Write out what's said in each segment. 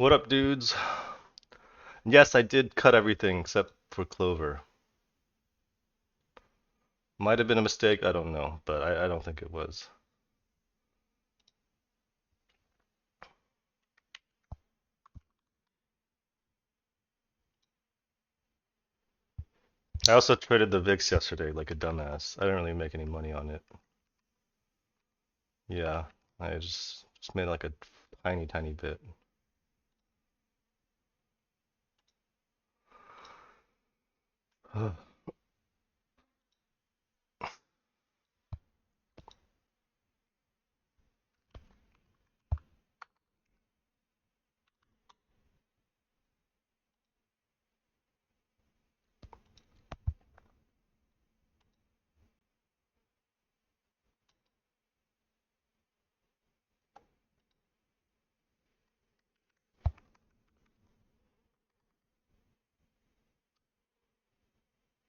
What up, dudes? Yes, I did cut everything except for Clover. Might have been a mistake, I don't know, but I don't think it was. I also traded the VIX yesterday like a dumbass. I didn't really make any money on it. Yeah, I just made like a tiny, tiny bit.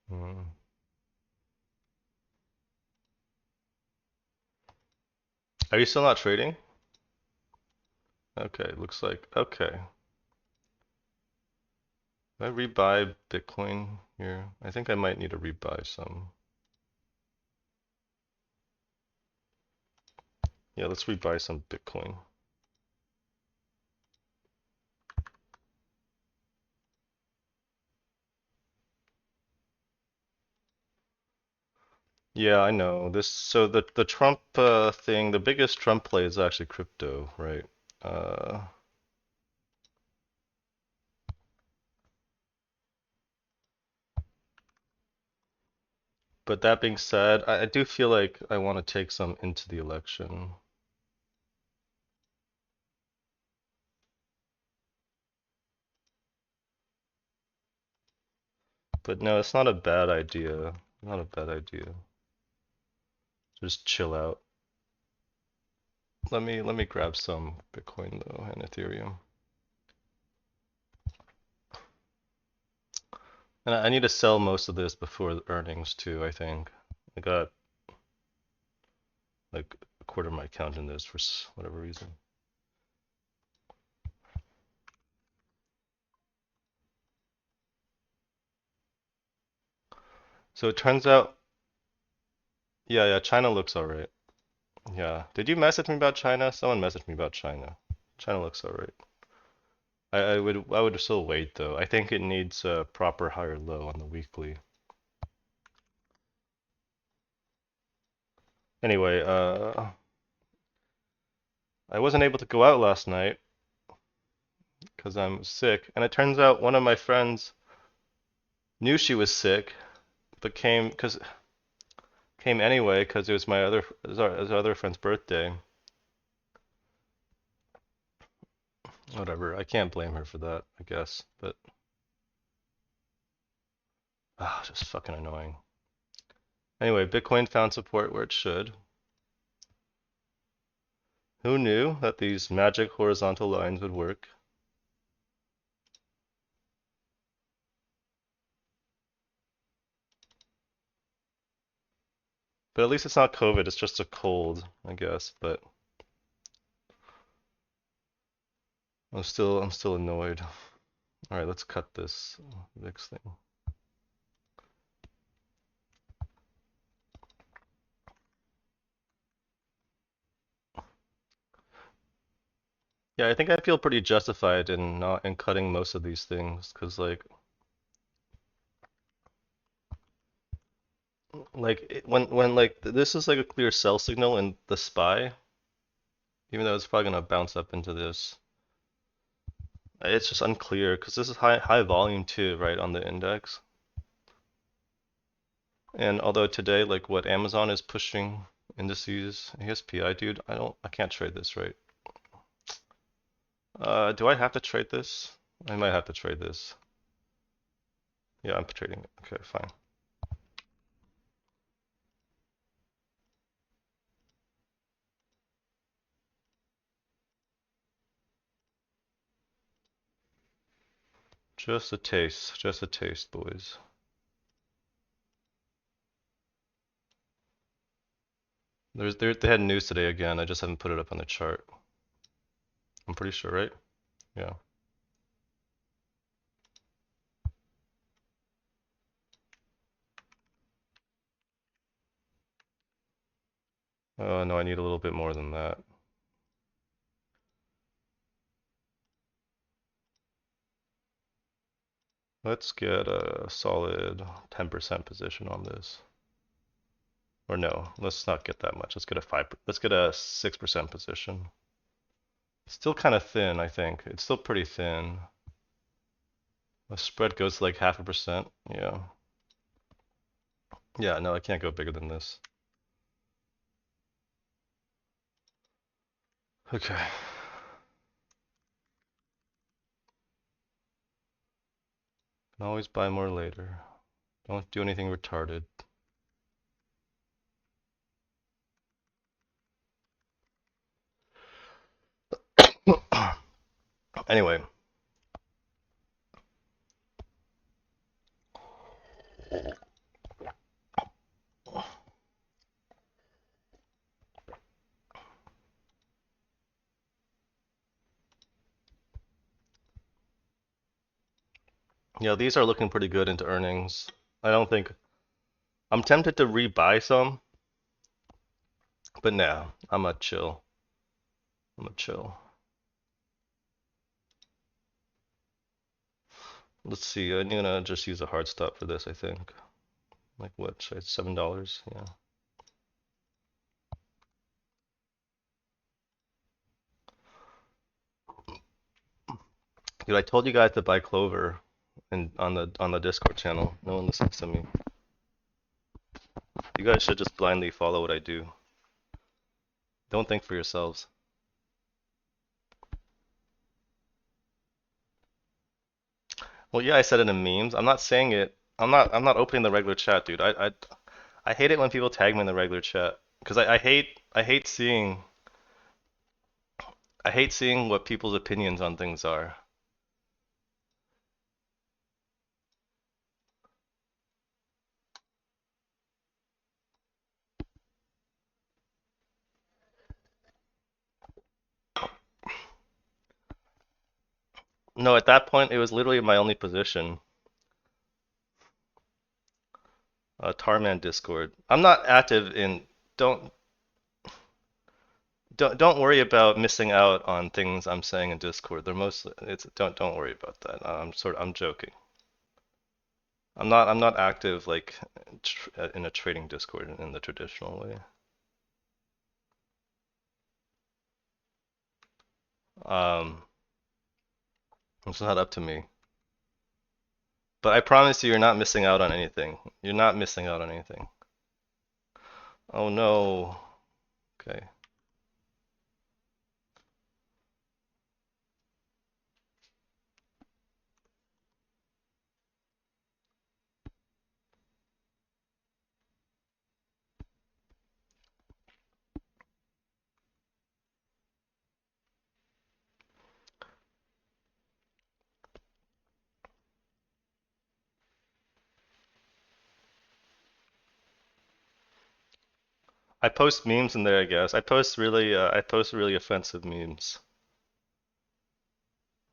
Hmm. Are you still not trading? Okay, looks like okay. Did I rebuy Bitcoin here? I think I might need to rebuy some. Yeah, let's rebuy some Bitcoin. Yeah, I know. So the Trump thing, the biggest Trump play is actually crypto, right? Uh, but that being said, I do feel like I want to take some into the election. But no, it's not a bad idea. Not a bad idea. Just chill out. Let me grab some Bitcoin though and Ethereum. And I need to sell most of this before the earnings too, I think. I got like a quarter of my account in this for whatever reason. So it turns out, yeah, China looks alright. Yeah. Did you message me about China? Someone messaged me about China. China looks alright. I would still wait though. I think it needs a proper higher low on the weekly. Anyway, I wasn't able to go out last night because I'm sick, and it turns out one of my friends knew she was sick, but came anyway because it was his other friend's birthday. Whatever. I can't blame her for that, I guess. But just fucking annoying. Anyway, Bitcoin found support where it should. Who knew that these magic horizontal lines would work? But at least it's not COVID, it's just a cold, I guess. But I'm still annoyed. All right, let's cut this VIX thing. Yeah, I think I feel pretty justified in not in cutting most of these things because when this is like a clear sell signal in the SPY, even though it's probably gonna bounce up into this, it's just unclear because this is high volume too, right, on the index. And although today, like what Amazon is pushing indices, ASPI, dude, I can't trade this, right? Do I have to trade this? I might have to trade this. Yeah, I'm trading it. Okay, fine. Just a taste, boys. They had news today again. I just haven't put it up on the chart. I'm pretty sure, right? Yeah. Oh no, I need a little bit more than that. Let's get a solid 10% position on this. Or no, let's not get that much. Let's get a 5, let's get a 6% position. Still kind of thin, I think. It's still pretty thin. The spread goes to like 0.5%. Yeah. Yeah, no, I can't go bigger than this. Okay. Can always buy more later. Don't do anything retarded. Anyway, yeah, these are looking pretty good into earnings. I don't think I'm tempted to rebuy some, but nah, I'm a chill. I'm a chill. Let's see. I'm gonna just use a hard stop for this, I think. Like what? $7? Yeah. Dude, I told you guys to buy Clover and on the Discord channel. No one listens to me. You guys should just blindly follow what I do. Don't think for yourselves. Well, yeah, I said it in memes. I'm not saying it. I'm not opening the regular chat, dude. I hate it when people tag me in the regular chat because I hate seeing what people's opinions on things are. No, at that point it was literally my only position. Tarman Discord. I'm not active in. Don't don't worry about missing out on things I'm saying in Discord. They're mostly it's don't worry about that. I'm joking. I'm not active like in a trading Discord in the traditional way. Um, it's not up to me. But I promise you, you're not missing out on anything. You're not missing out on anything. Oh no. Okay. I post memes in there, I guess. I post really offensive memes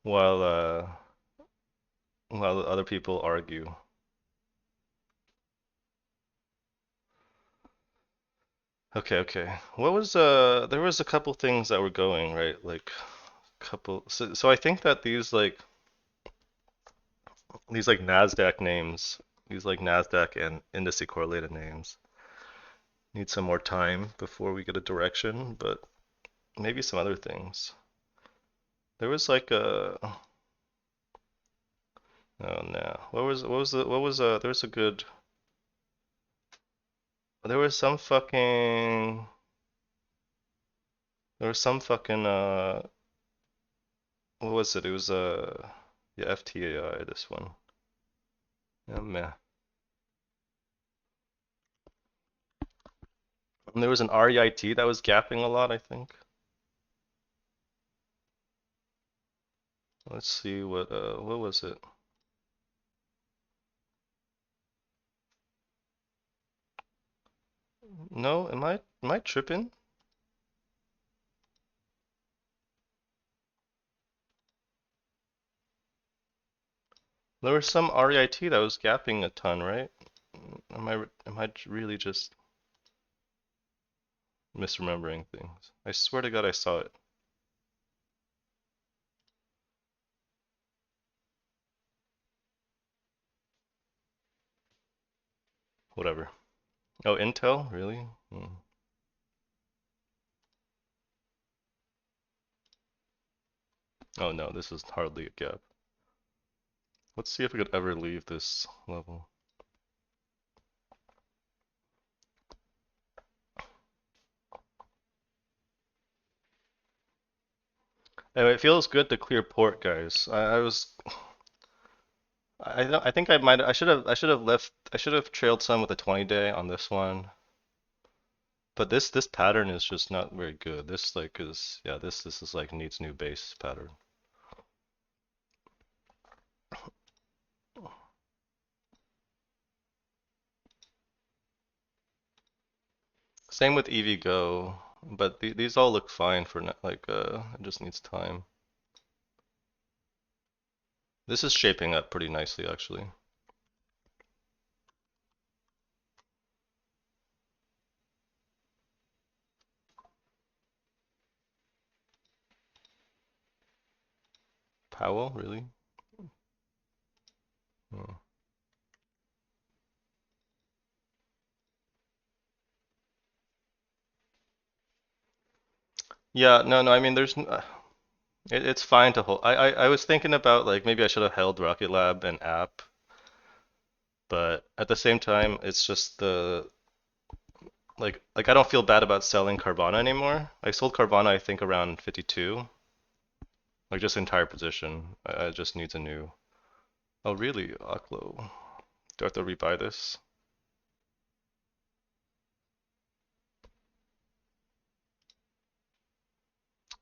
while while other people argue. Okay, okay. What was there was a couple things that were going, right? Like couple so I think that these like NASDAQ names, these like NASDAQ and indice correlated names need some more time before we get a direction, but maybe some other things. There was like a oh no. What was there was a good there was some fucking there was some fucking what was it? It was yeah, FTAI this one. Yeah, man. And there was an REIT that was gapping a lot, I think. Let's see what was it? No, am I tripping? There was some REIT that was gapping a ton, right? Am I really just misremembering things. I swear to God I saw it. Whatever. Oh, Intel? Really? Hmm. Oh no, this is hardly a gap. Let's see if we could ever leave this level. Anyway, it feels good to clear port, guys. I was I think I should have trailed some with a 20 day on this one. But this pattern is just not very good. This like is yeah, this is like needs new base pattern. Same with EVGO, but these all look fine for like it just needs time. This is shaping up pretty nicely actually. Powell, really? Hmm. Yeah, no, I mean it's fine to hold. I was thinking about like maybe I should have held Rocket Lab and App, but at the same time it's just the like I don't feel bad about selling Carvana anymore. I sold Carvana I think around 52, like just entire position. I just needs a new. Oh really, Aklo? Do I have to rebuy this?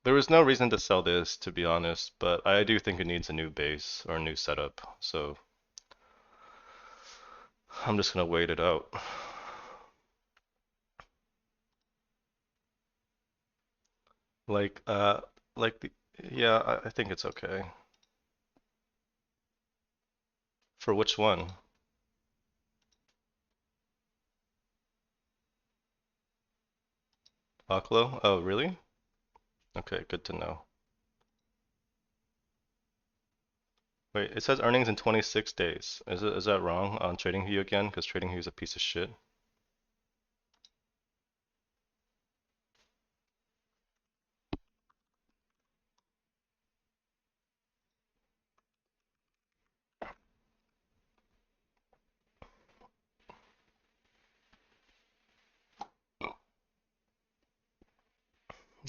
There was no reason to sell this, to be honest, but I do think it needs a new base or a new setup, so I'm just gonna wait it out. Like, like the, yeah, I think it's okay. For which one? Aklo? Oh, really? Okay, good to know. Wait, it says earnings in 26 days. Is that wrong on TradingView again? Because TradingView is a piece of shit.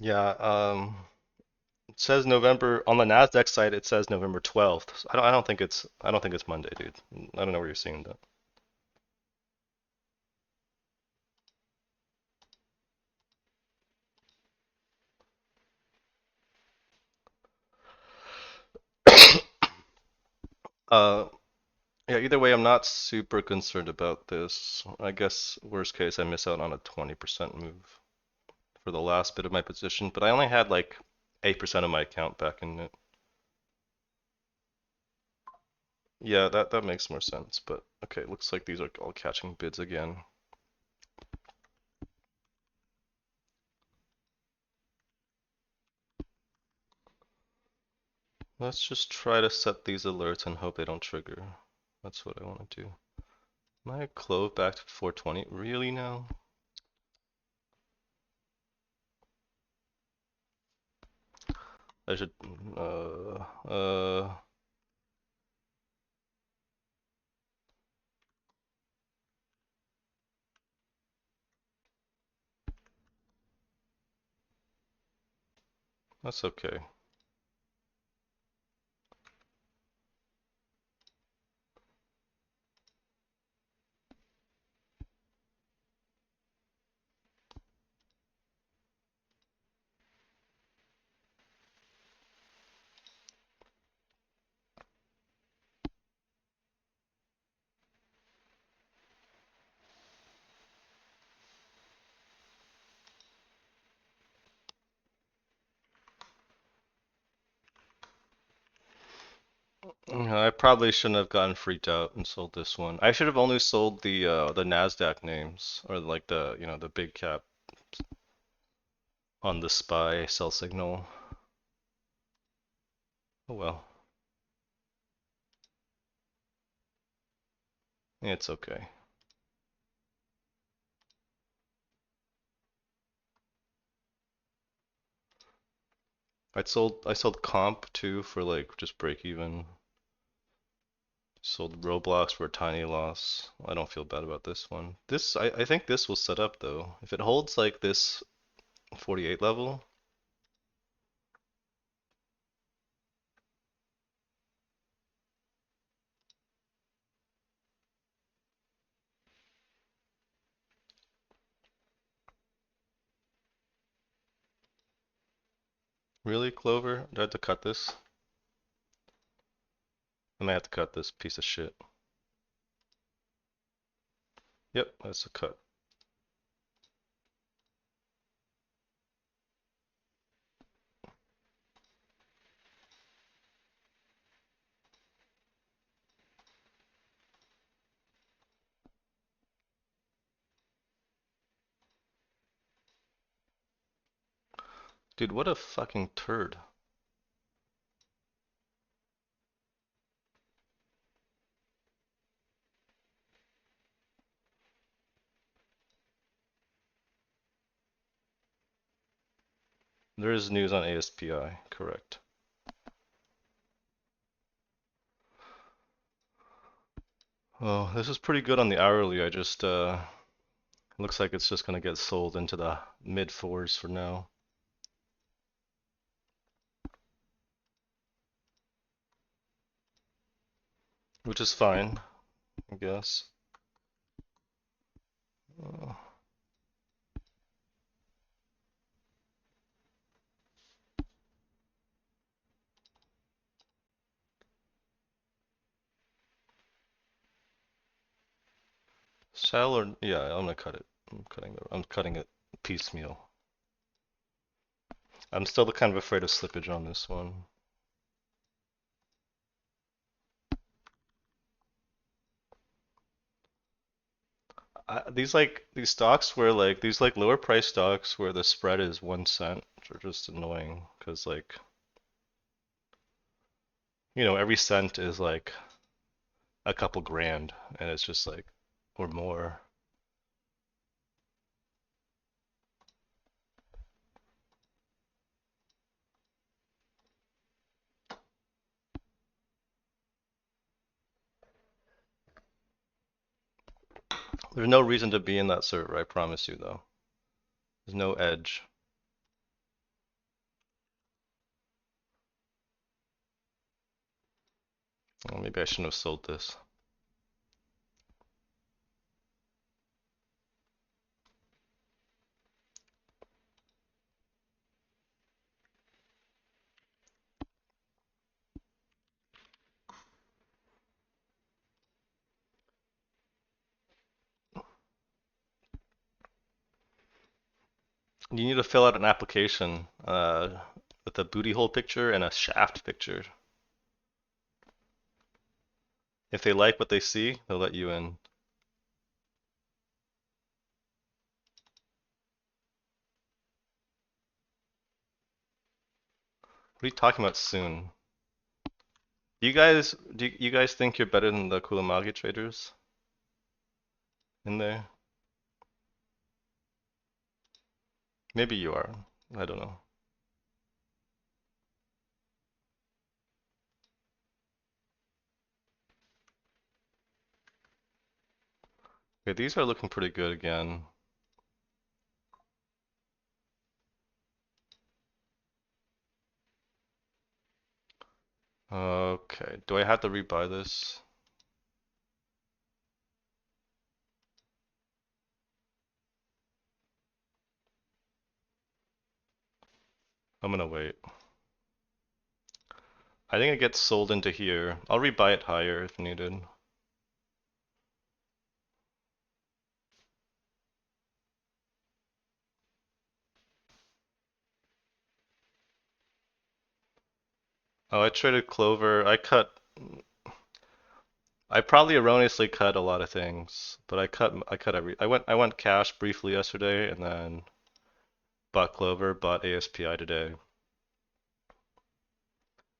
Yeah, it says November on the Nasdaq site. It says November 12th. So I don't think it's Monday, dude. I don't know where you're seeing that. Uh, yeah. Either way, I'm not super concerned about this. I guess worst case, I miss out on a 20% move for the last bit of my position, but I only had like 8% of my account back in it. Yeah, that makes more sense. But okay, looks like these are all catching bids again. Let's just try to set these alerts and hope they don't trigger. That's what I want to do. My clove back to 420. Really now? I should. That's okay. I probably shouldn't have gotten freaked out and sold this one. I should have only sold the Nasdaq names or like the the big cap. on the SPY sell signal. Oh well, it's okay. I sold comp too for like just break even. Sold Roblox for a tiny loss. I don't feel bad about this one. I think this will set up though. If it holds like this 48 level, really, Clover? Do I have to cut this? I might have to cut this piece of shit. Yep, that's a cut. Dude, what a fucking turd. There is news on ASPI, correct. Oh, this is pretty good on the hourly. I just looks like it's just gonna get sold into the mid fours for now. Which is fine, I guess. Uh, Sell or yeah, I'm gonna cut it. I'm cutting it piecemeal. I'm still kind of afraid of slippage on this one. These stocks where like these like lower price stocks where the spread is 1 cent are just annoying because like every cent is like a couple grand and it's just like or more. There's no reason to be in that server, I promise you though. There's no edge. Well, maybe I shouldn't have sold this. You need to fill out an application with a booty hole picture and a shaft picture. If they like what they see, they'll let you in. What are you talking about soon? Do you guys think you're better than the Kulamagi traders in there? Maybe you are. I don't know. Okay, these are looking pretty good again. Okay, do I have to rebuy this? I'm gonna wait. I think it gets sold into here. I'll rebuy it higher if needed. Oh, I traded Clover. I probably erroneously cut a lot of things, but I cut every I went cash briefly yesterday and then Bought Clover, bought ASPI today.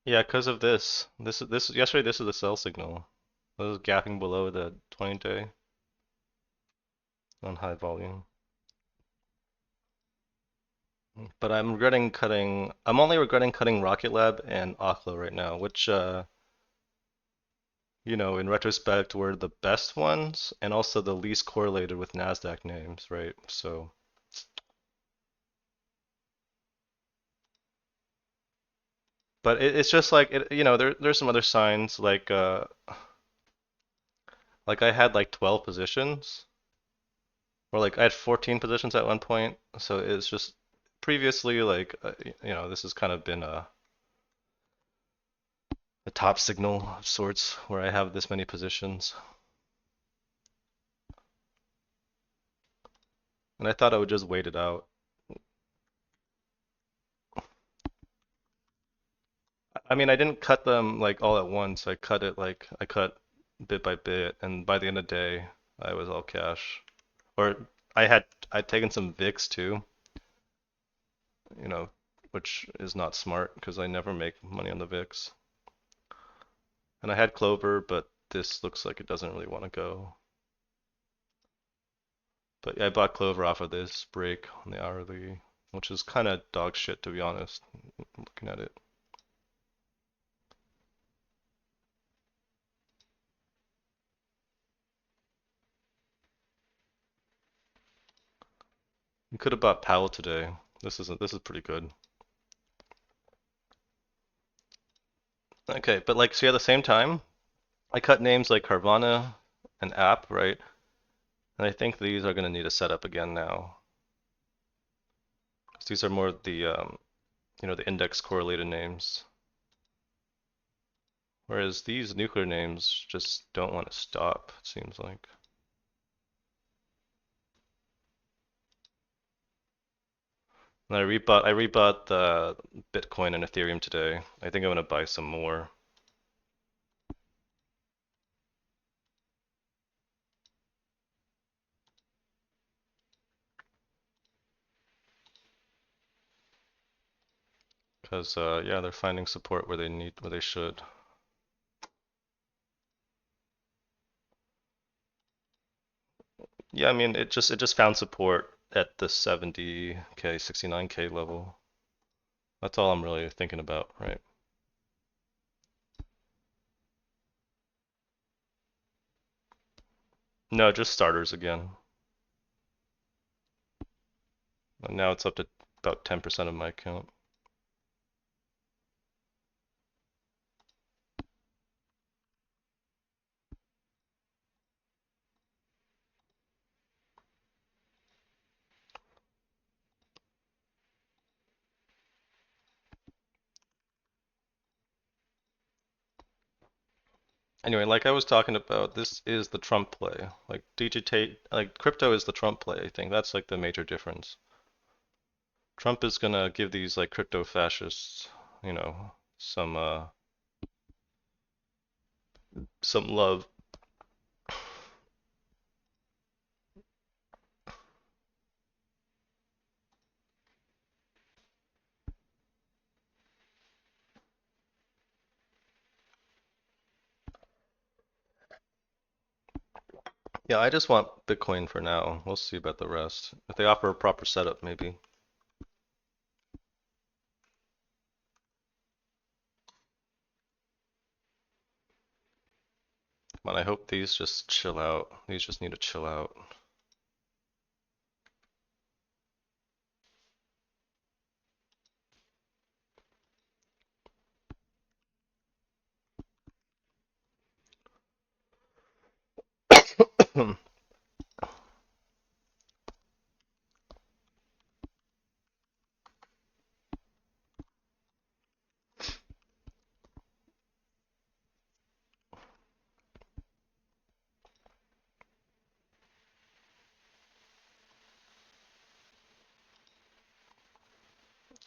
Yeah, because of this. This yesterday this is the sell signal. This is gapping below the 20-day on high volume. But I'm regretting cutting. I'm only regretting cutting Rocket Lab and Oklo right now, which in retrospect were the best ones and also the least correlated with Nasdaq names, right? So, but it's just like there's some other signs like I had like 12 positions or like I had 14 positions at one point. So it's just previously like this has kind of been a top signal of sorts where I have this many positions. And I thought I would just wait it out. I mean, I didn't cut them like all at once. I cut bit by bit, and by the end of the day, I was all cash. Or I'd taken some VIX too, you know, which is not smart because I never make money on the VIX. And I had Clover, but this looks like it doesn't really want to go. But yeah, I bought Clover off of this break on the hourly, which is kind of dog shit to be honest, looking at it. You could have bought Powell today. This is pretty good. Okay, but like see at the same time, I cut names like Carvana and App, right? And I think these are going to need a setup again now. 'Cause these are more the index correlated names. Whereas these nuclear names just don't want to stop, it seems like. And I rebought the Bitcoin and Ethereum today. I think I'm gonna buy some more. Because yeah, they're finding support where they should. Yeah, I mean it just found support at the 70K, 69K level. That's all I'm really thinking about, right? No, just starters again. And now it's up to about 10% of my account. Anyway, like I was talking about, this is the Trump play. Like digitate, like crypto is the Trump play. I think that's like the major difference. Trump is gonna give these like crypto fascists, some love. Yeah, I just want Bitcoin for now. We'll see about the rest. If they offer a proper setup, maybe. But I hope these just chill out. These just need to chill out.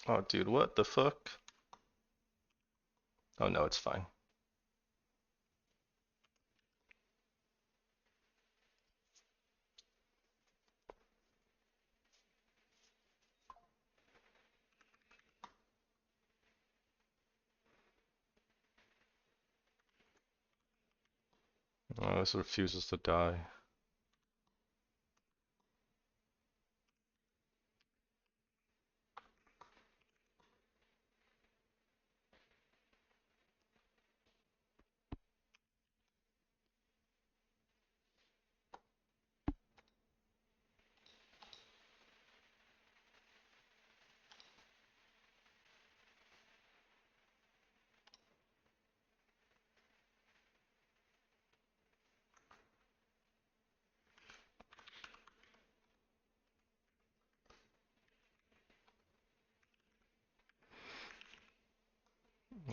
Oh, dude, what the fuck? Oh no, it's fine. Oh, this refuses to die.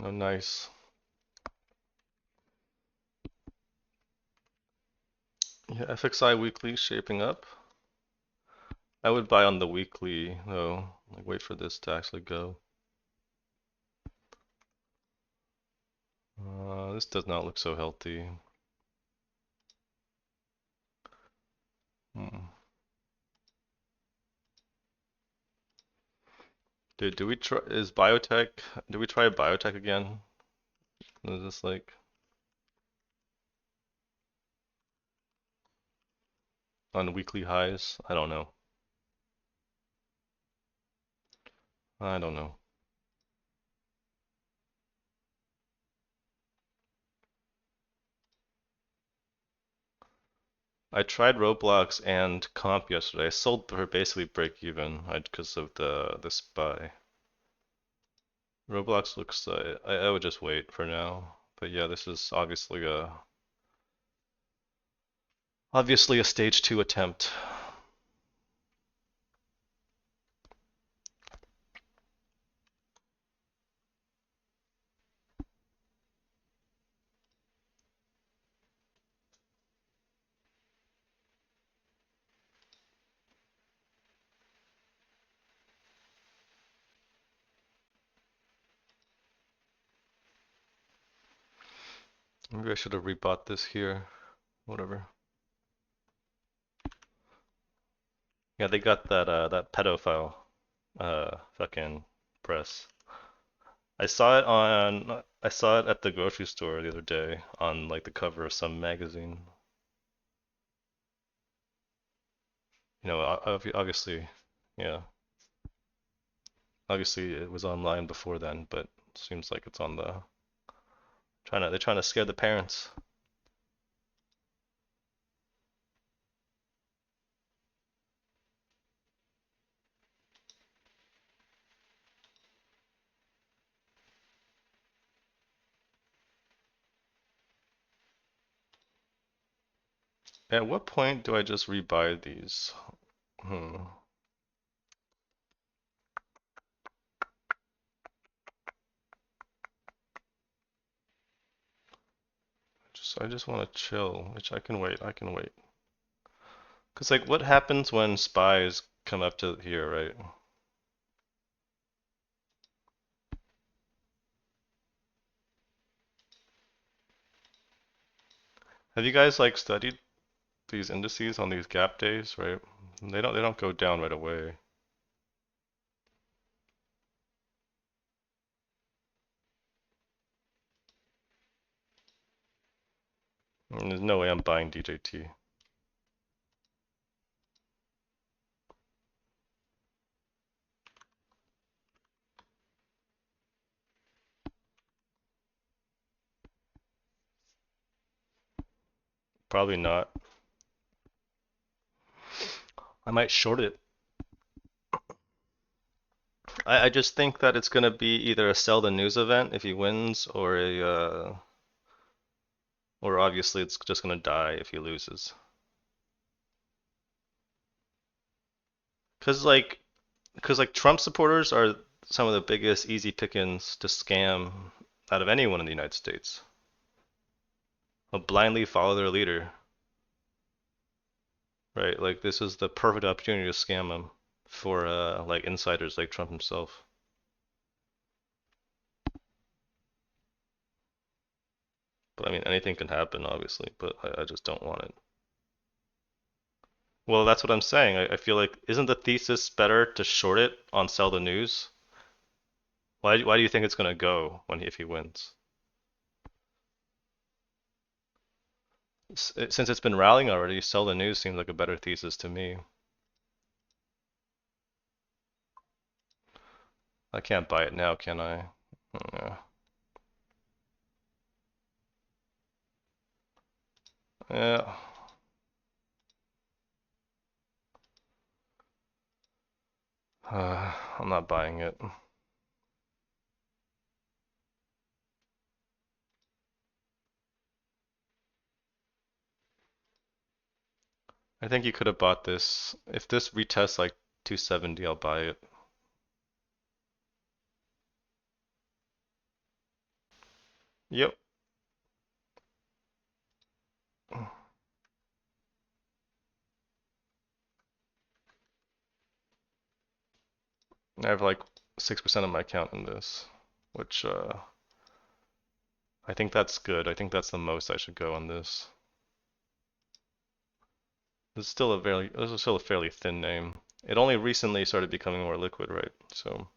Oh, nice. Yeah, FXI weekly shaping up. I would buy on the weekly though. Like wait for this to actually go. This does not look so healthy. Hmm. Dude, do we try biotech? Do we try biotech again? Is this like on weekly highs? I don't know. I don't know. I tried Roblox and Comp yesterday. I sold for basically break even because of the SPY. Roblox looks I would just wait for now. But yeah, this is obviously a stage 2 attempt. Maybe I should have rebought this here. Whatever. Yeah, they got that pedophile fucking press. I saw it at the grocery store the other day on like the cover of some magazine. You know, obviously, yeah, obviously it was online before then, but it seems like it's on the they're trying to scare the parents. At what point do I just rebuy these? Hmm. I just want to chill, which I can wait. I can wait. Cause like, what happens when spies come up to here, right? Have you guys like studied these indices on these gap days, right? They don't go down right away. There's no way I'm buying DJT. Probably not. I might short it. I just think that it's gonna be either a sell the news event if he wins, or obviously it's just gonna die if he loses. Cause like, cause like Trump supporters are some of the biggest easy pickings to scam out of anyone in the United States. They'll blindly follow their leader, right? Like this is the perfect opportunity to scam them for like insiders like Trump himself. But I mean, anything can happen, obviously, but I just don't want it. Well, that's what I'm saying. I feel like, isn't the thesis better to short it on sell the news? Why do you think it's gonna go if he wins? Since it's been rallying already, sell the news seems like a better thesis to me. I can't buy it now, can I? Yeah. Yeah. I'm not buying it. I think you could have bought this. If this retests like 270, I'll buy it. Yep. I have like 6% of my account in this, which I think that's good. I think that's the most I should go on this. This is still a fairly thin name. It only recently started becoming more liquid, right? So,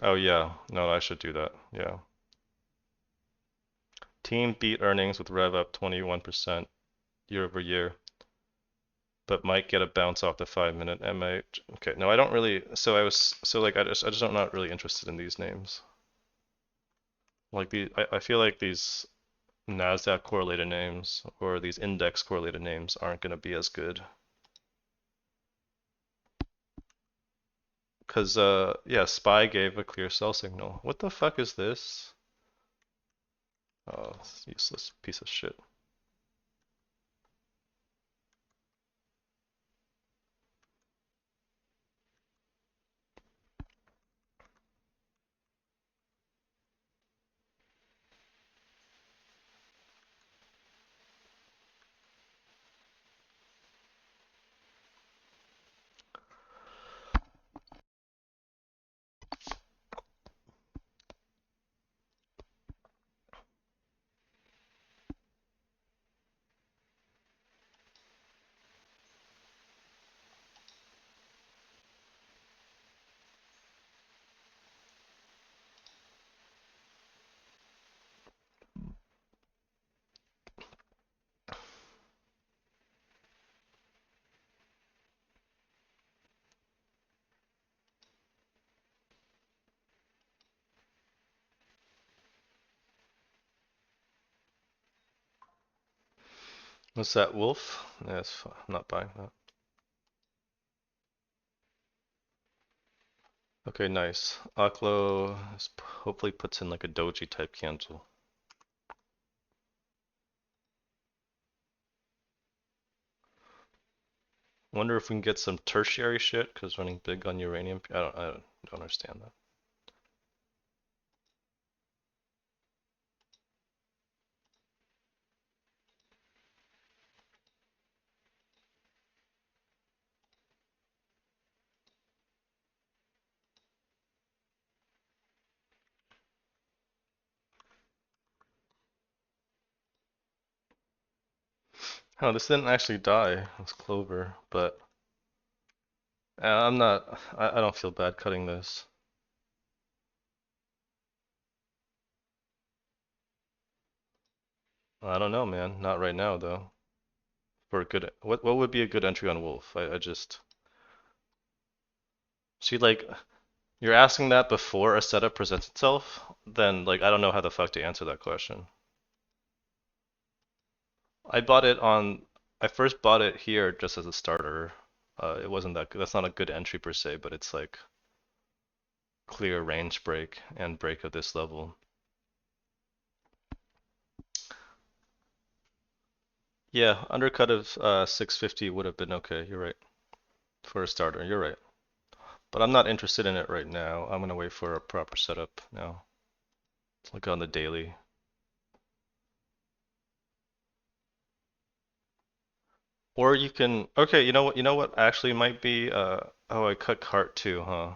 oh yeah, no, I should do that. Yeah. Team beat earnings with rev up 21% year over year, but might get a bounce off the 5-minute MA. Okay, no, I don't really. So I'm not really interested in these names. I feel like these Nasdaq correlated names or these index correlated names aren't going to be as good. Because, yeah, SPY gave a clear sell signal. What the fuck is this? Oh, useless piece of shit. What's that, Wolf? Yeah, I'm not buying that. Okay, nice. Aklo hopefully puts in like a doji type cancel. Wonder if we can get some tertiary shit because running big on uranium. I don't understand that. Oh, this didn't actually die. It's clover, but I'm not. I don't feel bad cutting this. I don't know, man. Not right now though. For a good, what would be a good entry on Wolf? I just see like you're asking that before a setup presents itself. Then like I don't know how the fuck to answer that question. I bought it on. I first bought it here just as a starter. It wasn't that good. That's not a good entry per se, but it's like clear range break and break of this level. Yeah, undercut of 650 would have been okay. You're right. For a starter, you're right. But I'm not interested in it right now. I'm gonna wait for a proper setup now. Let's look on the daily. Or you can, okay, you know what actually might be, oh, I cut cart too, huh?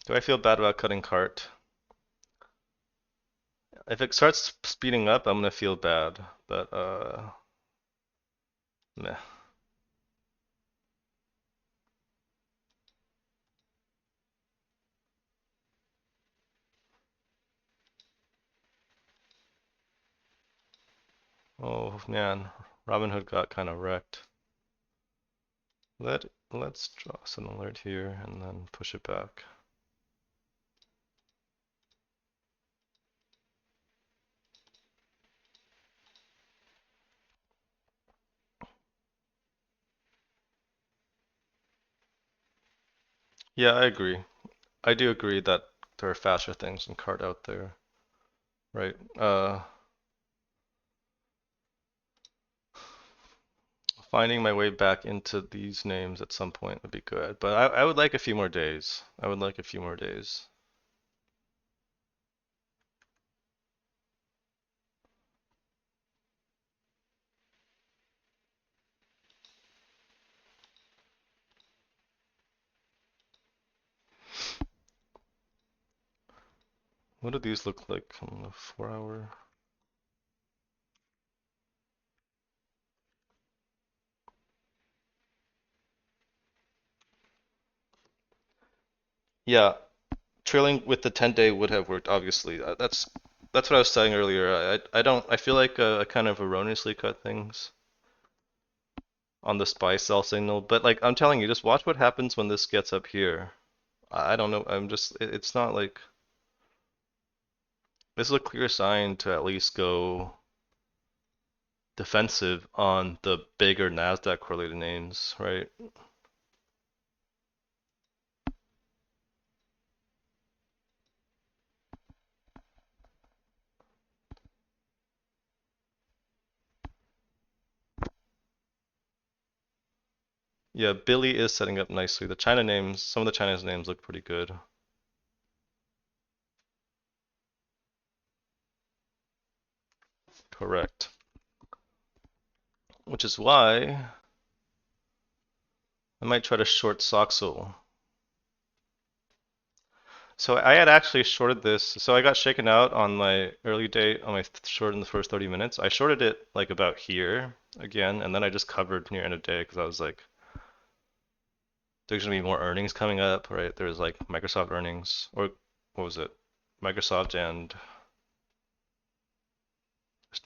Do I feel bad about cutting cart? If it starts speeding up, I'm gonna feel bad, but, meh. Oh man, Robinhood got kind of wrecked. Let's draw an alert here and then push it back. Yeah, I agree. I do agree that there are faster things than card out there, right? Finding my way back into these names at some point would be good, but I would like a few more days. I would like a few more days. What do these look like on the 4 hour? Yeah, trailing with the 10-day would have worked, obviously. That's what I was saying earlier. I don't I feel like I kind of erroneously cut things on the SPY cell signal, but like I'm telling you, just watch what happens when this gets up here. I don't know. It's not like this is a clear sign to at least go defensive on the bigger Nasdaq correlated names, right? Yeah, Billy is setting up nicely. The China names, some of the Chinese names look pretty good. Correct. Which is why I might try to short Soxel. So I had actually shorted this. So I got shaken out on my early date on my short in the first 30 minutes. I shorted it like about here again, and then I just covered near end of day because I was like, there's gonna be more earnings coming up, right? There's like Microsoft earnings, or what was it? Microsoft and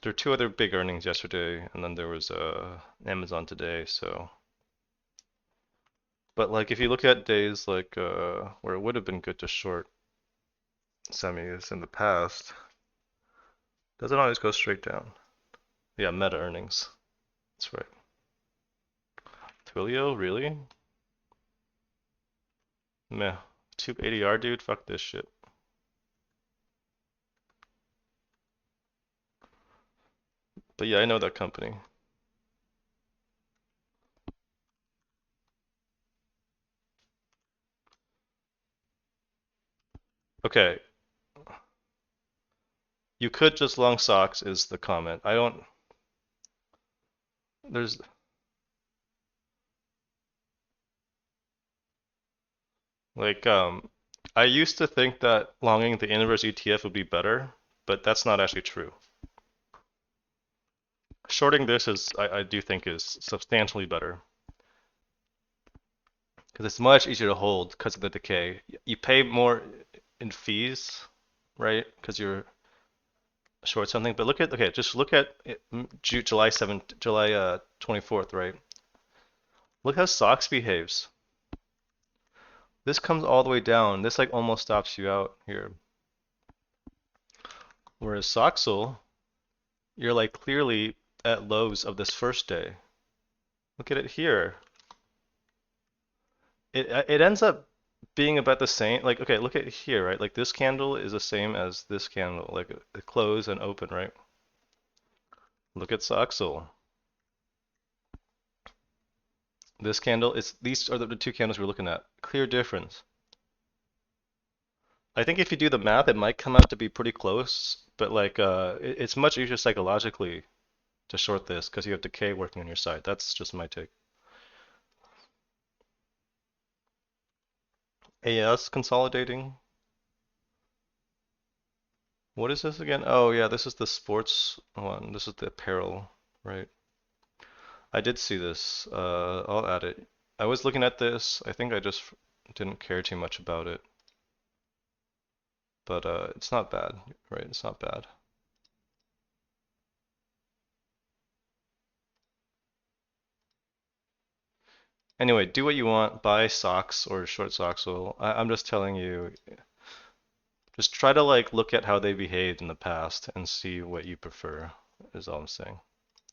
there were two other big earnings yesterday, and then there was Amazon today. So, but like if you look at days like where it would have been good to short semis in the past, doesn't always go straight down. Yeah, meta earnings. That's right. Twilio, really? Meh. Tube ADR, dude. Fuck this shit. But yeah, I know that company. Okay, you could just long socks is the comment. I don't. There's like I used to think that longing the inverse ETF would be better, but that's not actually true. Shorting this is I do think is substantially better because it's much easier to hold because of the decay. You pay more in fees, right? Because you're short something. But look at okay, just look at July 7th, July 24th, right? Look how Sox behaves. This comes all the way down. This like almost stops you out here. Whereas Soxel, you're like clearly at lows of this first day. Look at it here. It ends up being about the same. Like okay, look at here, right? Like this candle is the same as this candle, like a close and open, right? Look at Soxel. This candle is these are the two candles we're looking at. Clear difference. I think if you do the math, it might come out to be pretty close, but like it's much easier psychologically to short this because you have decay working on your side. That's just my take. AS consolidating. What is this again? Oh yeah, this is the sports one. This is the apparel, right? I did see this. I'll add it. I was looking at this. I think I just didn't care too much about it, but it's not bad, right? It's not bad. Anyway, do what you want. Buy socks or short socks. Well, I'm just telling you, just try to like look at how they behaved in the past and see what you prefer, is all I'm saying.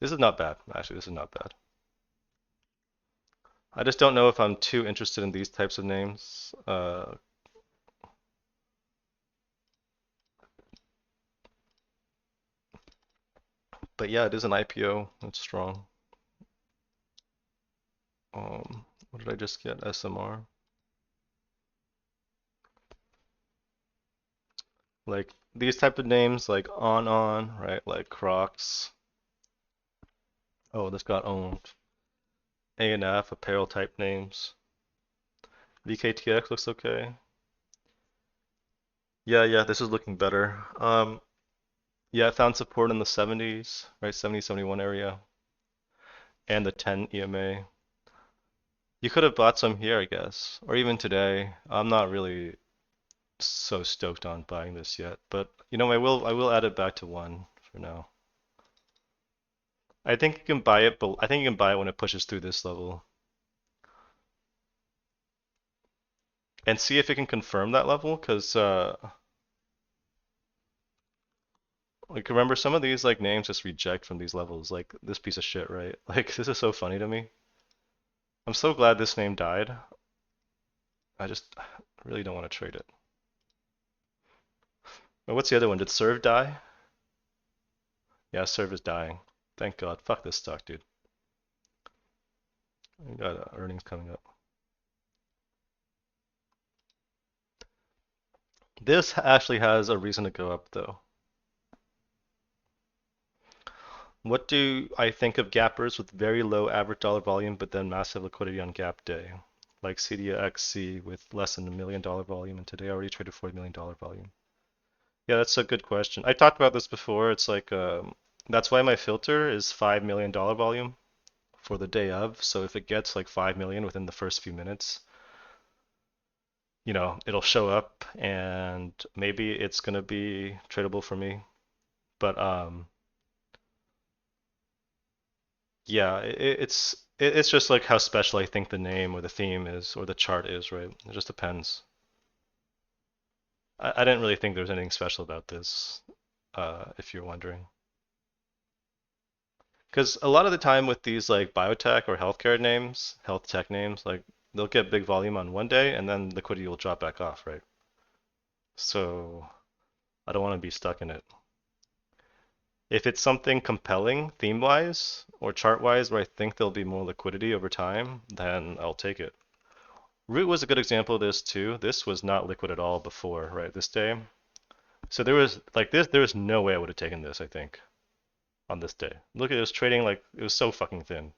This is not bad. Actually, this is not bad. I just don't know if I'm too interested in these types of names. But yeah, it is an IPO. It's strong. What did I just get? SMR. Like these type of names, like on, right? Like Crocs. Oh, this got owned. A&F, apparel type names. VKTX looks okay. Yeah, this is looking better. Yeah, I found support in the 70s, right? 70, 71 area, and the 10 EMA. You could have bought some here, I guess, or even today. I'm not really so stoked on buying this yet, but you know, I will add it back to one for now. I think you can buy it, but I think you can buy it when it pushes through this level and see if it can confirm that level, because like remember some of these like names just reject from these levels, like this piece of shit, right? Like this is so funny to me. I'm so glad this name died. I just really don't want to trade it. Well, what's the other one? Did Serve die? Yeah, Serve is dying. Thank God. Fuck this stock, dude. We got earnings coming up. This actually has a reason to go up, though. What do I think of gappers with very low average dollar volume but then massive liquidity on gap day? Like CDXC with less than $1 million volume and today already traded $40 million volume. Yeah, that's a good question. I talked about this before. It's like that's why my filter is $5 million volume for the day of. So if it gets like 5 million within the first few minutes, it'll show up and maybe it's gonna be tradable for me. But yeah, it's just like how special I think the name or the theme is or the chart is, right? It just depends. I didn't really think there was anything special about this, if you're wondering. Because a lot of the time with these like biotech or healthcare names, health tech names, like they'll get big volume on one day and then liquidity will drop back off, right? So I don't want to be stuck in it. If it's something compelling theme-wise or chart-wise where I think there'll be more liquidity over time, then I'll take it. Root was a good example of this too. This was not liquid at all before, right? This day. So there was like this, there was no way I would have taken this, I think, on this day. Look at it was trading like it was so fucking thin.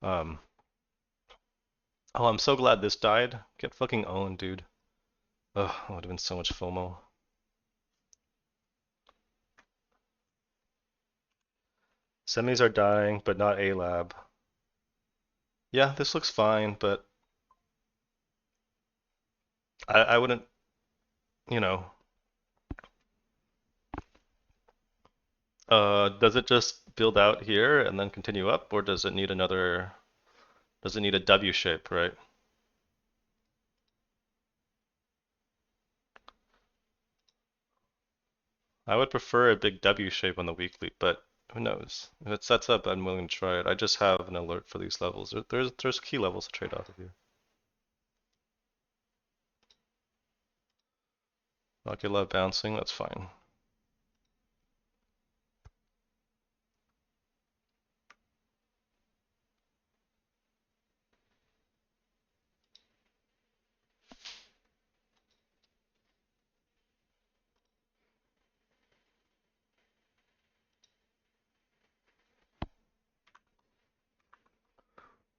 Um, oh, I'm so glad this died. Get fucking owned, dude. Ugh, that would have been so much FOMO. Semis are dying, but not A lab. Yeah, this looks fine, but I wouldn't, you know, does it just build out here and then continue up, or does it need a W shape, right? I would prefer a big W shape on the weekly, but who knows? If it sets up, I'm willing to try it. I just have an alert for these levels. There's key levels to trade off of here. Rocket love bouncing, that's fine.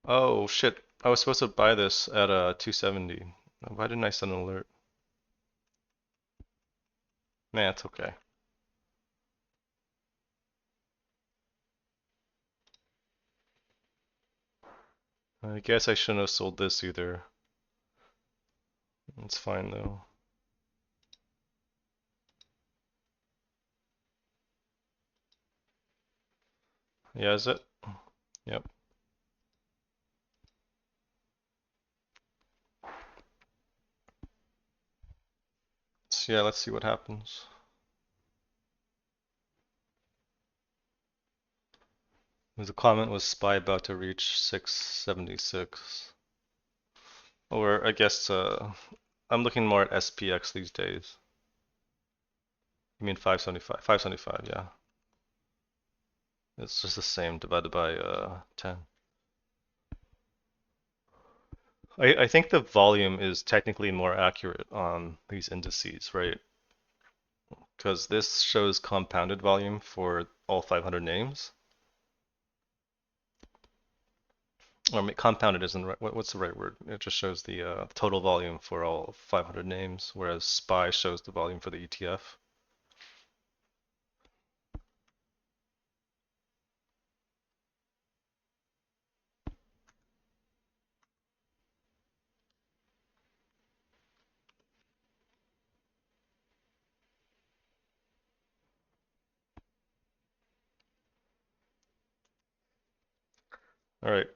Oh shit, I was supposed to buy this at 270. Why didn't I send an alert? Nah, it's okay. I guess I shouldn't have sold this either. It's fine though. Yeah, is it? Yep. Yeah, let's see what happens. The comment was SPY about to reach 676. Or I guess I'm looking more at SPX these days. You mean 575? 575, yeah. It's just the same divided by 10. I think the volume is technically more accurate on these indices, right? Because this shows compounded volume for all 500 names. Or compounded isn't right. What's the right word? It just shows the total volume for all 500 names, whereas SPY shows the volume for the ETF. All right,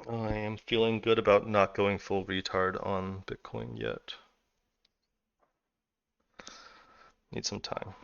I am feeling good about not going full retard on Bitcoin yet. Need some time.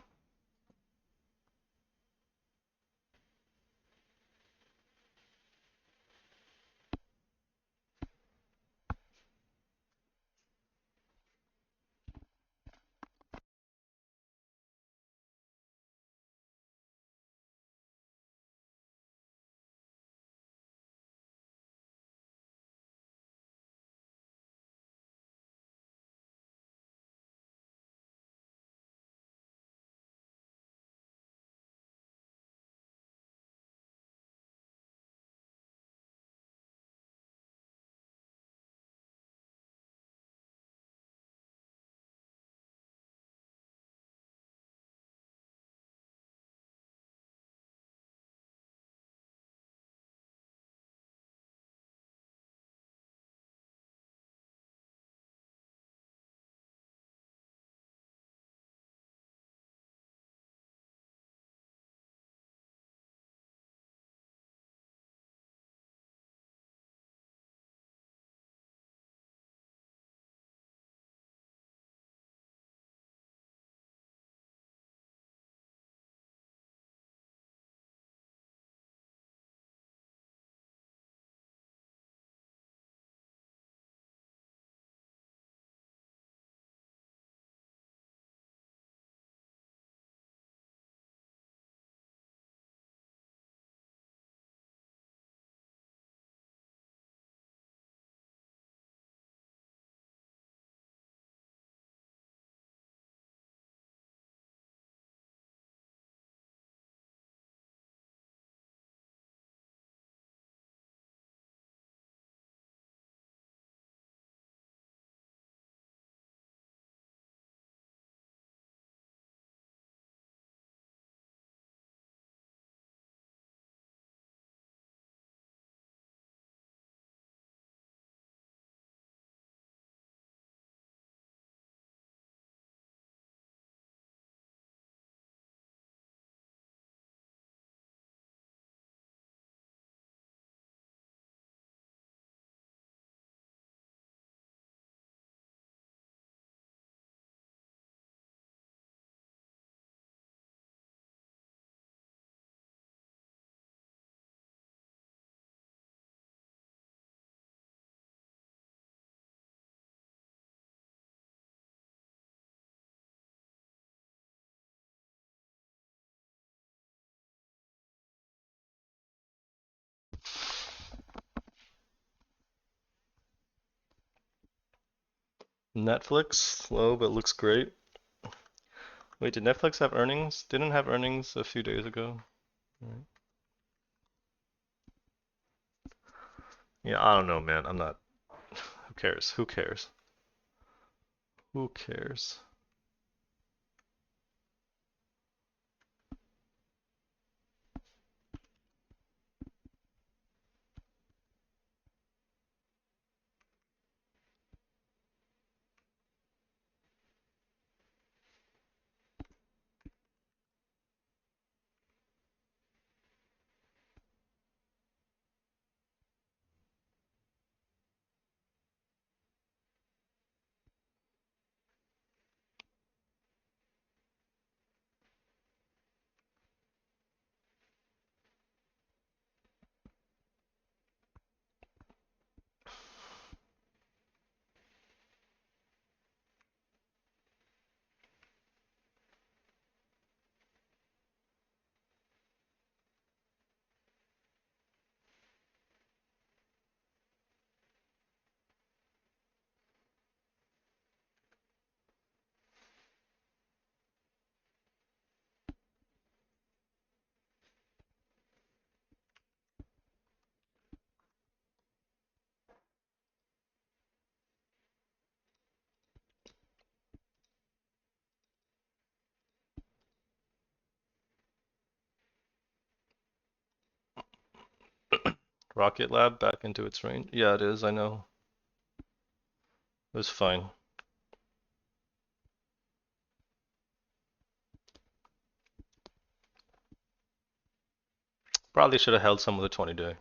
Netflix, slow but looks great. Wait, did Netflix have earnings? Didn't have earnings a few days ago. Right. Yeah, I don't know, man. I'm not. Who cares? Who cares? Who cares? Rocket Lab back into its range. Yeah, it is, I know. It was fine. Probably should have held some of the 20-day.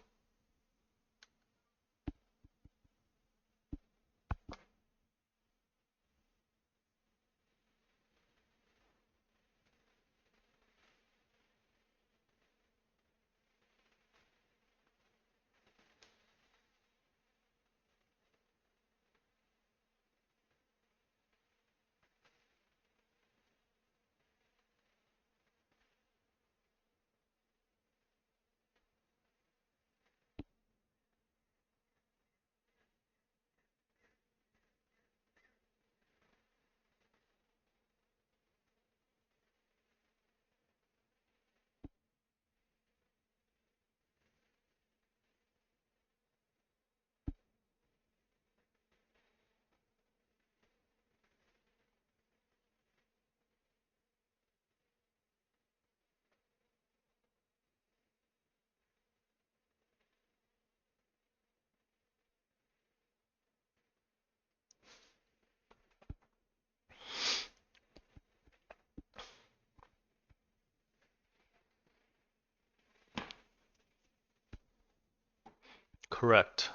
Correct.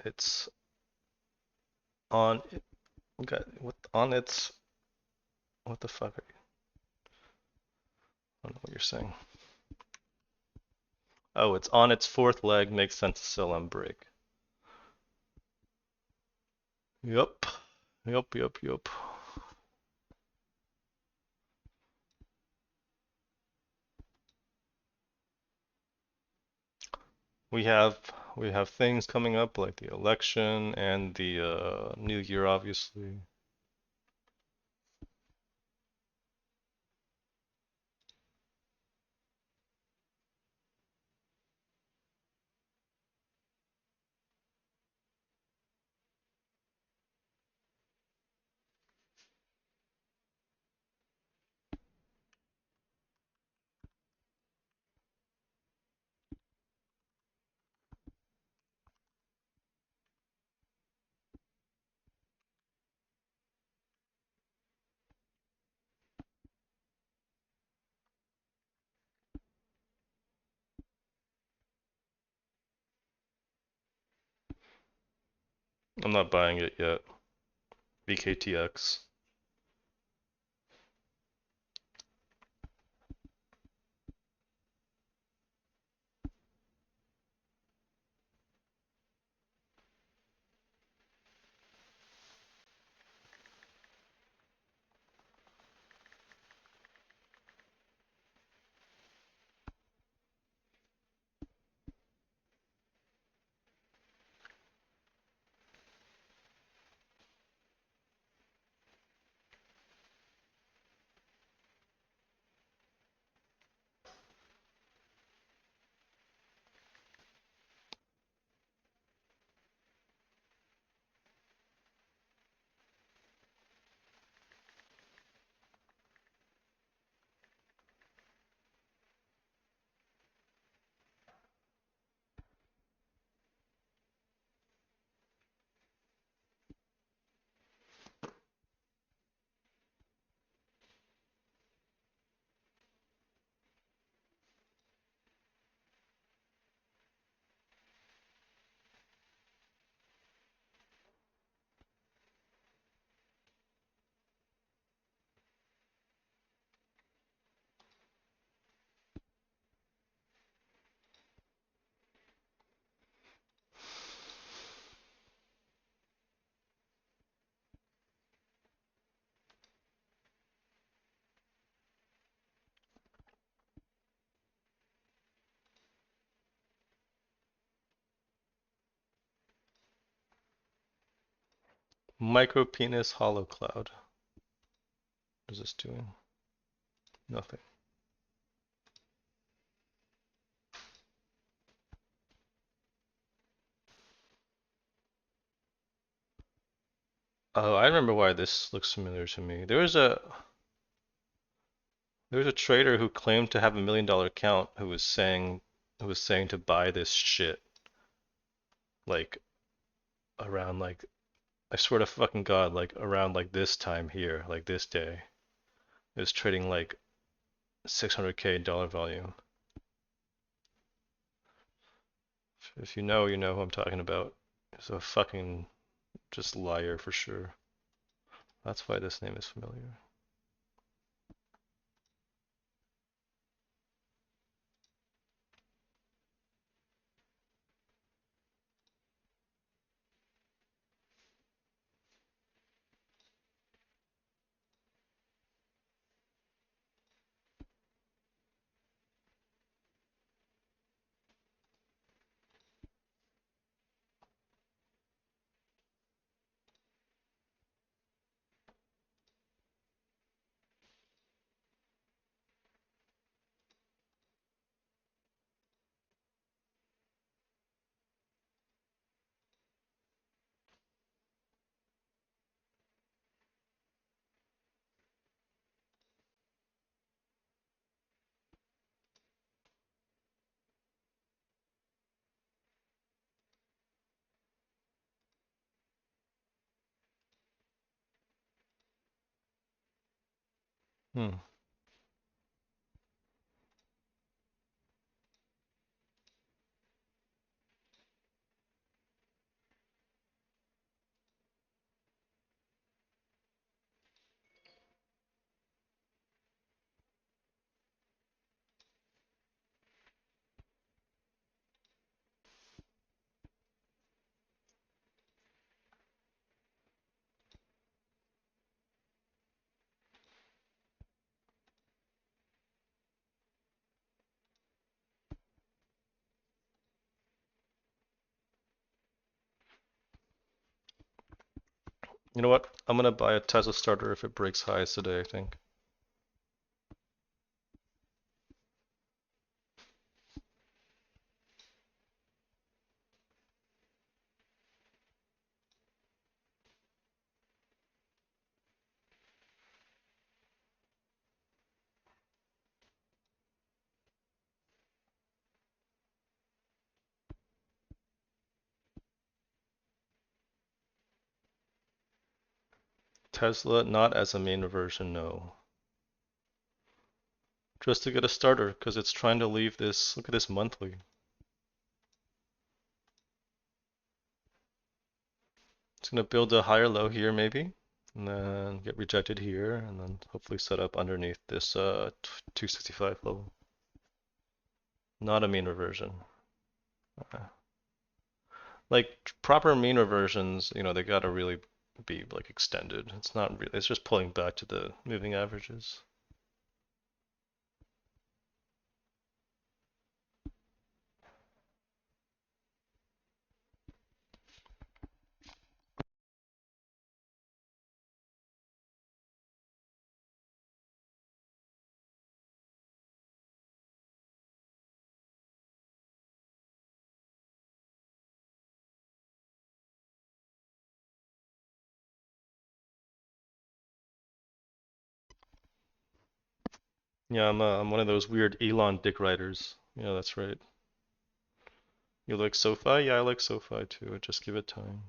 It's on. Okay, what on its? What the fuck are you? I don't know what you're saying. Oh, it's on its fourth leg. Makes sense to sell on break. Yup. Yup. Yup. Yup. We have we have things coming up like the election and the New Year, obviously. I'm not buying it yet. BKTX. Micro penis hollow cloud. What is this doing? Nothing. Oh, I remember why this looks familiar to me. There was a trader who claimed to have $1 million account who was saying to buy this shit. like around like I swear to fucking God, like around like this time here, like this day, it was trading like 600K dollar volume. If you know, you know who I'm talking about. He's a fucking just liar for sure. That's why this name is familiar. Hmm. You know what? I'm gonna buy a Tesla starter if it breaks highs today, I think. Tesla not as a main version, no. Just to get a starter, because it's trying to leave this. Look at this monthly. It's gonna build a higher low here maybe, and then get rejected here, and then hopefully set up underneath this 265 level. Not a mean reversion. Uh, like proper mean reversions, you know, they gotta really be like extended. It's not really. It's just pulling back to the moving averages. Yeah, I'm one of those weird Elon dick riders. Yeah, that's right. You like SoFi? Yeah, I like SoFi too. Just give it time.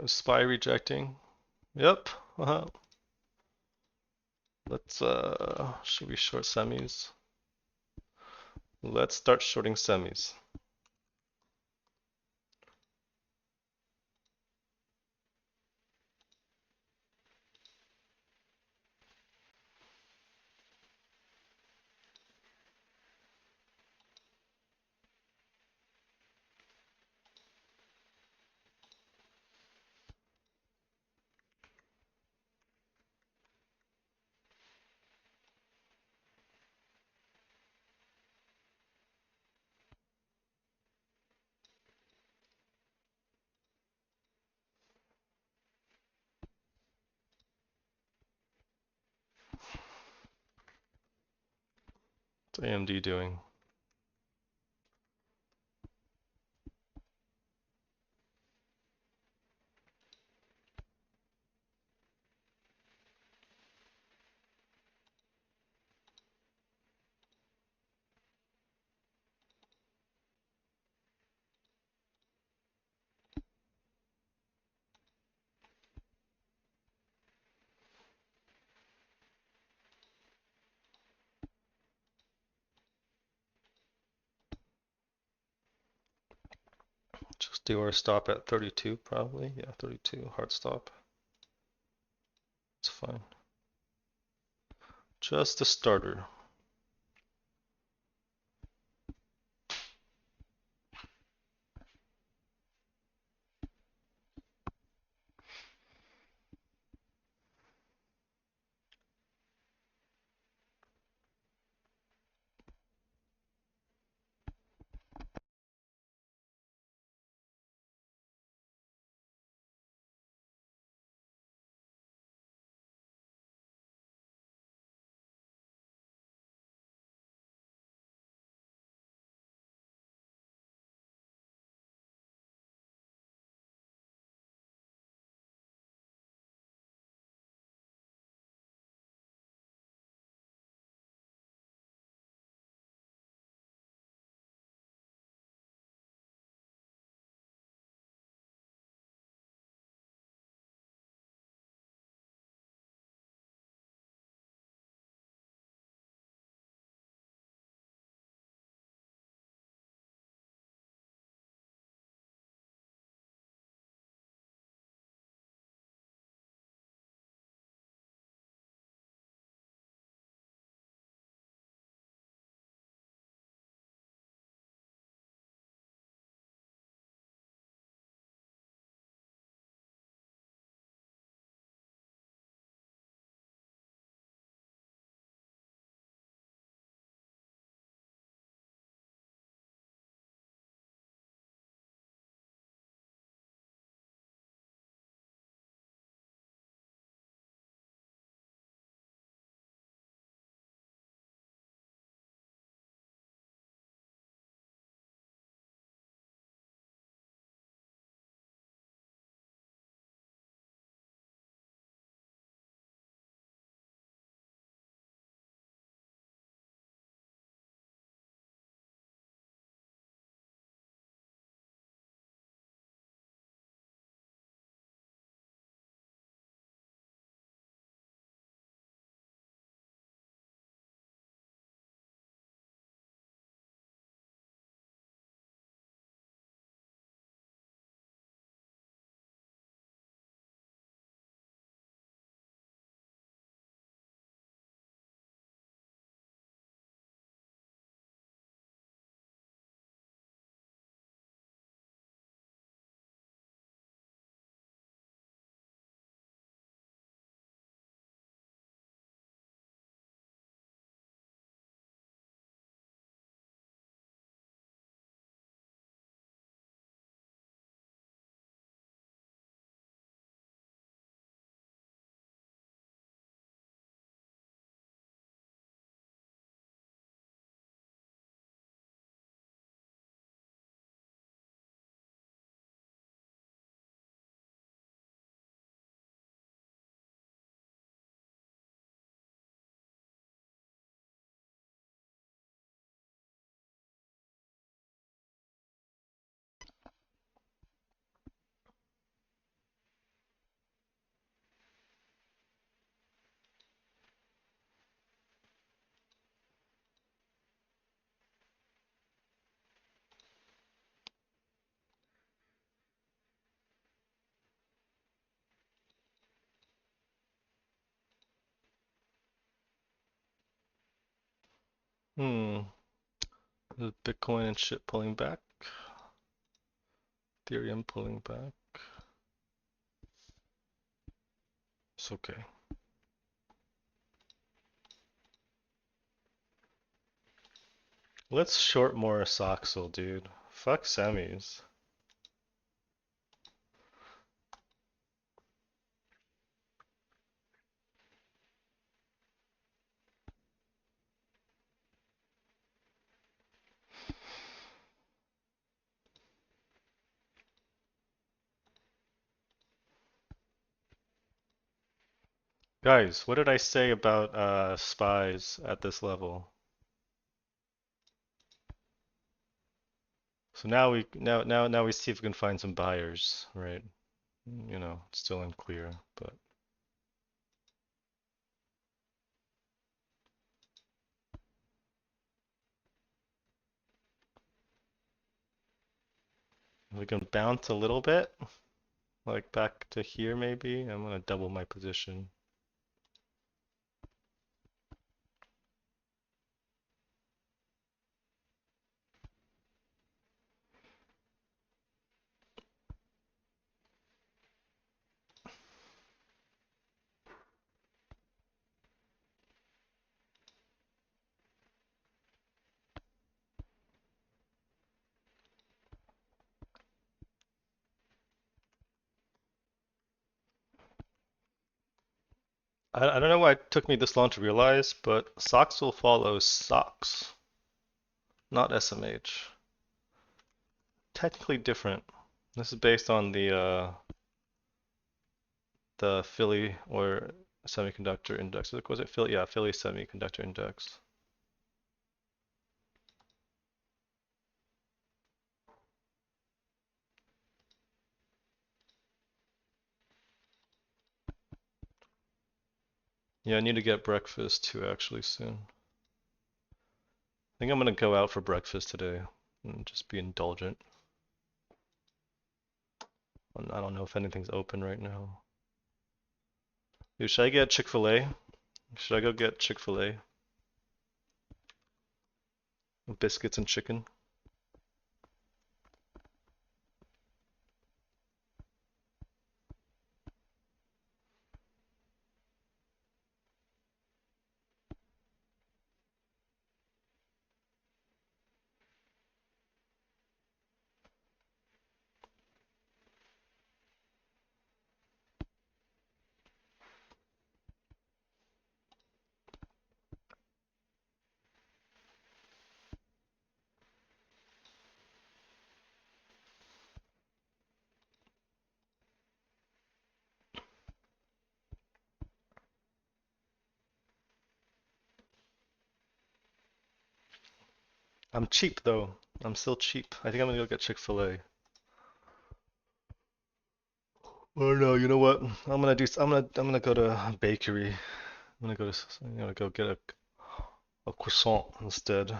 Spy rejecting. Yep. Uh-huh. Let's should we short semis? Let's start shorting semis. AMD doing? Just do our stop at 32 probably. Yeah, 32 hard stop. It's fine. Just a starter. Hmm. Is Bitcoin and shit pulling back? Ethereum pulling back? It's okay. Let's short more Soxel, dude. Fuck semis. Guys, what did I say about spies at this level? So now we see if we can find some buyers, right? It's still unclear, but we can bounce a little bit, like back to here maybe. I'm gonna double my position. I don't know why it took me this long to realize, but socks will follow socks, not SMH. Technically different. This is based on the Philly or semiconductor index. Was it Philly? Yeah, Philly semiconductor index. Yeah, I need to get breakfast too actually soon. I think I'm gonna go out for breakfast today and just be indulgent. I don't know if anything's open right now. Dude, should I get Chick-fil-A? Should I go get Chick-fil-A? Biscuits and chicken? I'm cheap though. I'm still cheap. I think I'm gonna go get Chick-fil-A. Oh no, you know what? I'm gonna go to a bakery. I'm gonna go get a croissant instead.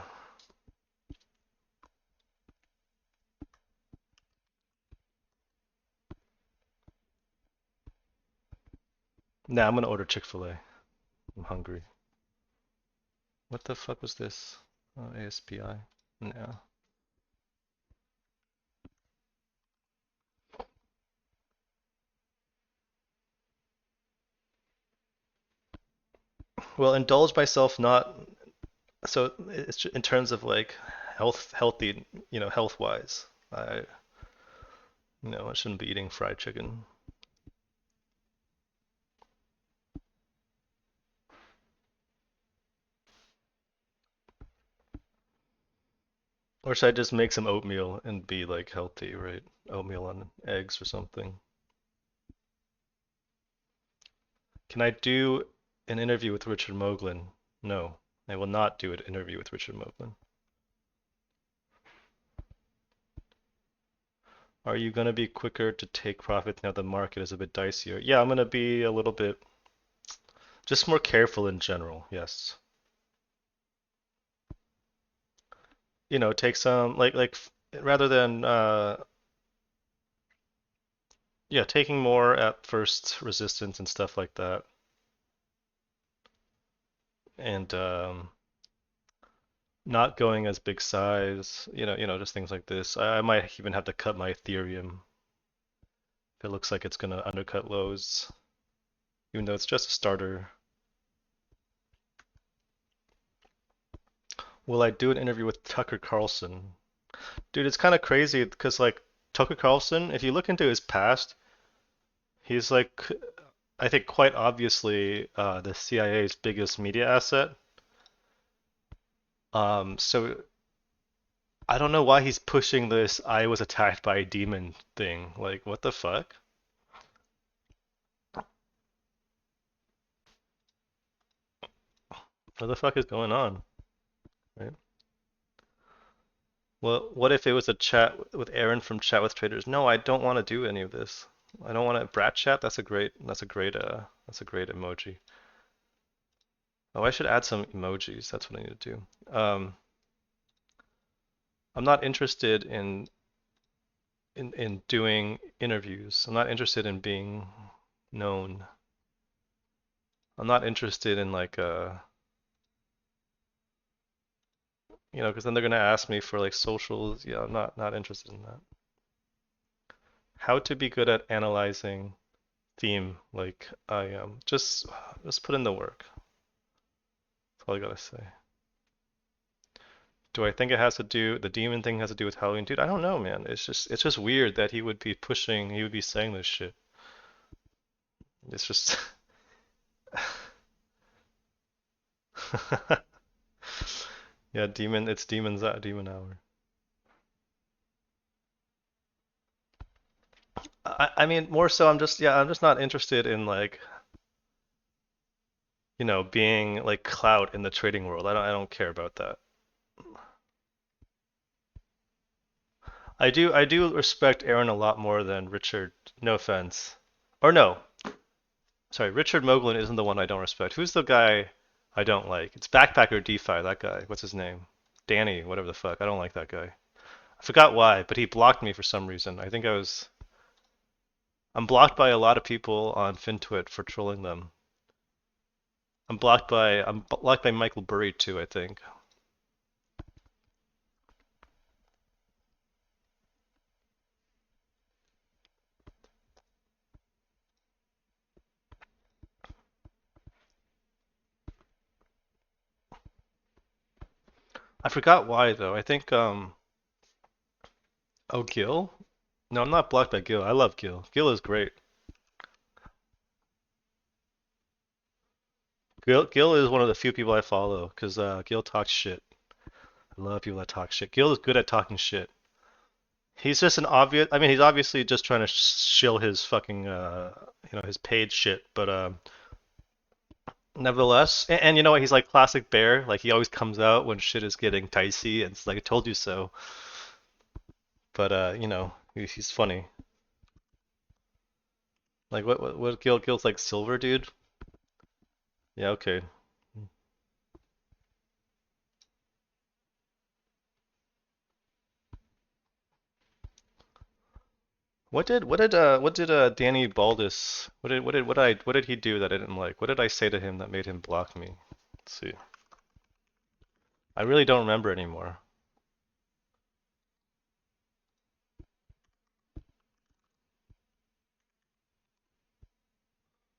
Nah, I'm gonna order Chick-fil-A. I'm hungry. What the fuck was this? Oh, ASPI. Yeah. Well, indulge myself not so it's in terms of like healthy, health wise. I shouldn't be eating fried chicken. Or should I just make some oatmeal and be like healthy, right? Oatmeal on eggs or something. Can I do an interview with Richard Moglen? No, I will not do an interview with Richard Moglen. Are you going to be quicker to take profit now the market is a bit dicier? Yeah, I'm going to be a little bit just more careful in general. Yes. Take some rather than yeah, taking more at first resistance and stuff like that. And not going as big size, just things like this. I might even have to cut my Ethereum if it looks like it's gonna undercut lows, even though it's just a starter. Will I do an interview with Tucker Carlson? Dude, it's kind of crazy because like Tucker Carlson, if you look into his past, he's like I think quite obviously the CIA's biggest media asset. So I don't know why he's pushing this I was attacked by a demon thing. Like, what the fuck? What the fuck is going on? Right? Well, what if it was a chat with Aaron from Chat with Traders? No, I don't want to do any of this. I don't want to brat chat. That's a great emoji. Oh, I should add some emojis. That's what I need to do. I'm not interested in doing interviews. I'm not interested in being known. I'm not interested in like because then they're gonna ask me for like socials. Yeah, I'm not interested in that. How to be good at analyzing theme like I am. Just put in the work. That's all I gotta say. Do I think the demon thing has to do with Halloween? Dude, I don't know, man. It's just weird that he would be saying this shit. It's just yeah, demon hour. I mean, more so, I'm just not interested in like, being like clout in the trading world. I don't care about that. I do respect Aaron a lot more than Richard. No offense. Or no, sorry, Richard Moglen isn't the one I don't respect. Who's the guy I don't like? It's Backpacker DeFi, that guy. What's his name? Danny, whatever the fuck. I don't like that guy. I forgot why, but he blocked me for some reason. I'm blocked by a lot of people on FinTwit for trolling them. I'm blocked by Michael Burry too, I think. I forgot why though. I think oh, Gil? No, I'm not blocked by Gil. I love Gil. Gil is great. Gil is one of the few people I follow because Gil talks shit. I love people that talk shit. Gil is good at talking shit. He's just an obvious. I mean, he's obviously just trying to shill his fucking, his paid shit. But nevertheless, and you know what? He's like classic bear. Like he always comes out when shit is getting dicey, and it's like I told you so. But he's funny. Like what Gil's like silver dude? Yeah, okay. What did Danny Baldus what did he do that I didn't like? What did I say to him that made him block me? Let's see. I really don't remember anymore.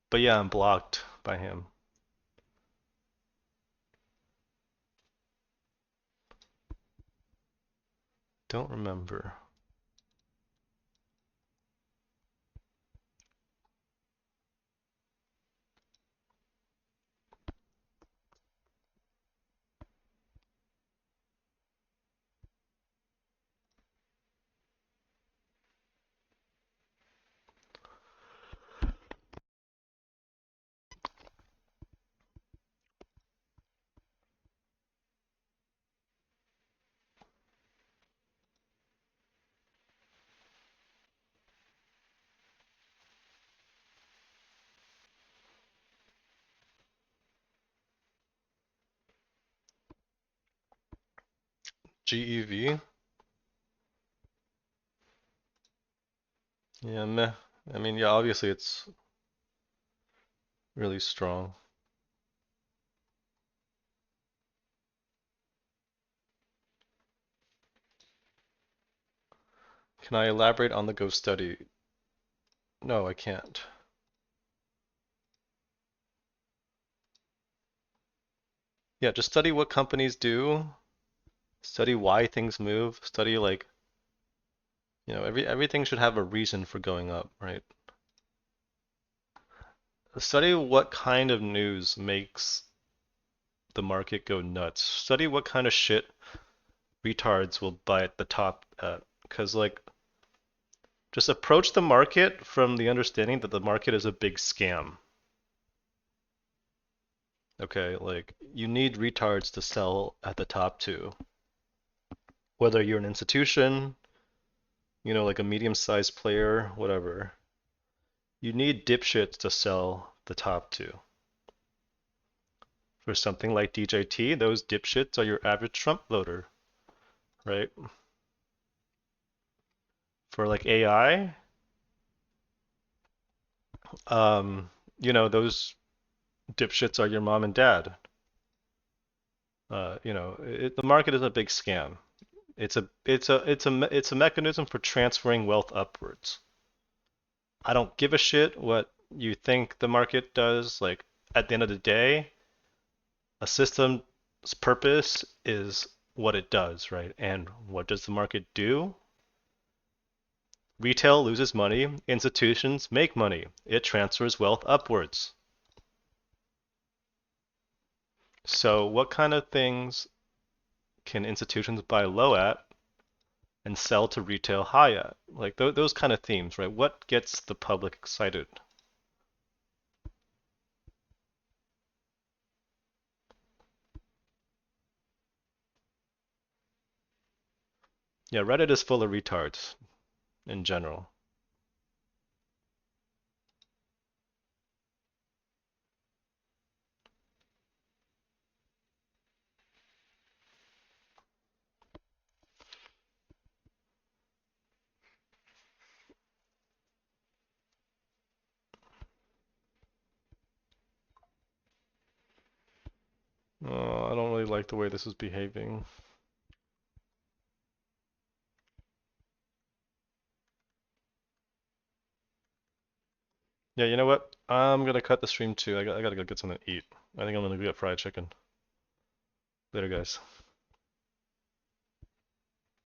But yeah, I'm blocked by him. Don't remember. GEV? Yeah, meh. I mean, yeah, obviously it's really strong. Can I elaborate on the Go study? No, I can't. Yeah, just study what companies do, study why things move, study like, everything should have a reason for going up, right? Study what kind of news makes the market go nuts. Study what kind of shit retards will buy at the top at. Because, like, just approach the market from the understanding that the market is a big scam. Okay, like you need retards to sell at the top too. Whether you're an institution, like a medium-sized player, whatever. You need dipshits to sell the top two. For something like DJT, those dipshits are your average Trump voter, right? For like AI, um, those dipshits are your mom and dad. The market is a big scam. It's a mechanism for transferring wealth upwards. I don't give a shit what you think the market does. Like at the end of the day, a system's purpose is what it does, right? And what does the market do? Retail loses money, institutions make money. It transfers wealth upwards. So, what kind of things can institutions buy low at and sell to retail high at? Like those kind of themes, right? What gets the public excited? Yeah, Reddit is full of retards in general. Oh, I don't really like the way this is behaving. Yeah, you know what? I'm gonna cut the stream too. I gotta go get something to eat. I think I'm gonna go get fried chicken. Later, guys.